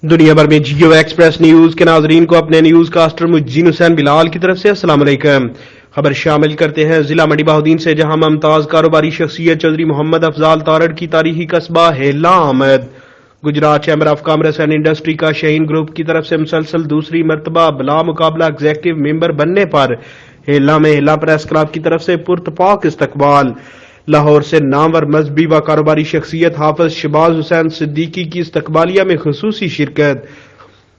دنیا بھر میں جیو ایکسپریس نیوز کے ناظرین کو اپنے نیوز کاسٹر مجین حسین بلال کی طرف سے السلام علیکم۔ خبر شامل کرتے ہیں ضلع منڈی بہاؤدین سے، جہاں ممتاز کاروباری شخصیت چودھری محمد افضال تارڑ کی تاریخی قصبہ ہیلا آمد۔ Gujarat chamber of commerce and industry کا شہین گروپ کی طرف سے مسلسل دوسری مرتبہ بلا مقابلہ ایگزیکٹو ممبر بننے پر ہیلا میں ہیلا پریس کلب کی طرف سے پرتپاک استقبال۔ لاہور سے نامور مذہبی و کاروباری شخصیت حافظ شہباز حسین صدیقی کی استقبالیہ میں خصوصی شرکت۔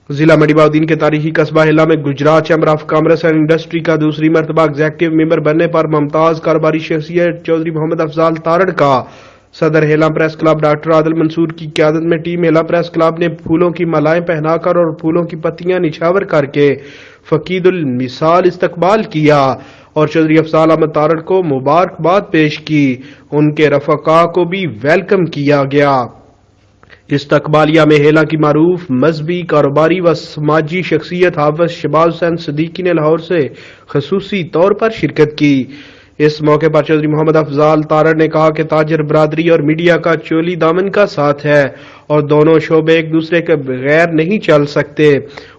ضلع منڈی بہاؤدین کے تاریخی قصبہ ہیلا میں Gujarat chamber of commerce and industry کا دوسری مرتبہ ایگزیکٹو ممبر بننے پر ممتاز کاروباری شخصیت چودھری محمد افضال تارڑ کا صدر ہیلا پریس کلب ڈاکٹر عادل منصور کی قیادت میں ٹیم ہیلا پریس کلب نے پھولوں کی مالائیں پہنا کر اور پھولوں کی پتیاں نچھاور کر کے فقید المثال استقبال کیا اور چودھری افضال احمد تارڑ کو مبارکباد پیش کی۔ ان کے رفقا کو بھی ویلکم کیا گیا۔ استقبالیہ میں ہیلا کی معروف مذہبی، کاروباری و سماجی شخصیت حافظ شہباز حسین صدیقی نے لاہور سے خصوصی طور پر شرکت کی۔ اس موقع پر چودھری محمد افضال تارڑ نے کہا کہ تاجر برادری اور میڈیا کا چولی دامن کا ساتھ ہے اور دونوں شعبے ایک دوسرے کے بغیر نہیں چل سکتے۔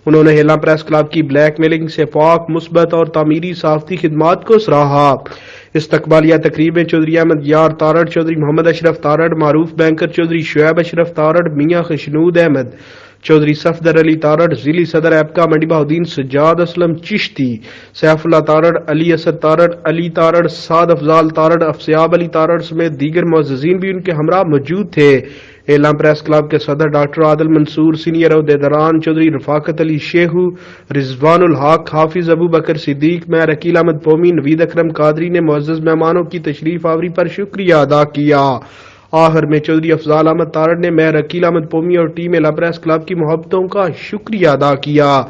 انہوں نے ہیلا پریس کلب کی بلیک میلنگ سے پاک، مثبت اور تعمیری صحافتی خدمات کو سراہا۔ استقبالیہ تقریب میں چودھری احمد یار تارڑ، چودھری محمد اشرف تارڑ، معروف بینکر چودھری شعیب اشرف تارڑ، میاں خشنود احمد، چودھری صفدر علی تارڑ، ضلعی صدر ایپکا منڈی بہاؤدین سجاد اسلم چشتی، سیف اللہ تارڑ، علی اسد تارڑ، علی تارڑ، سعد افضال تارڑ، افسیاب علی تارڑ سمیت دیگر معززین بھی ان کے ہمراہ موجود تھے۔ ہیلا پریس کلب کے صدر ڈاکٹر عادل منصور، سینئر عہدیداران چودھری رفاقت علی شیخو، رضوان الحق، حافظ ابو بکر صدیق، میر عقیل احمد پومی، نوید اکرم قادری نے معزز مہمانوں کی تشریف آوری پر شکریہ ادا کیا۔ آخر میں چودھری افضال احمد تارڑ نے میر عقیل احمد پومی اور ٹیم ہیلا پریس کلب کی محبتوں کا شکریہ ادا کیا۔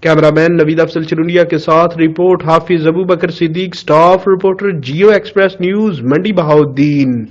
کیمرہ مین نوید افضل چرونڈیا کے ساتھ report Hafiz Abu Bakr Siddique, staff reporter Geo Express News Mandi Bahauddin.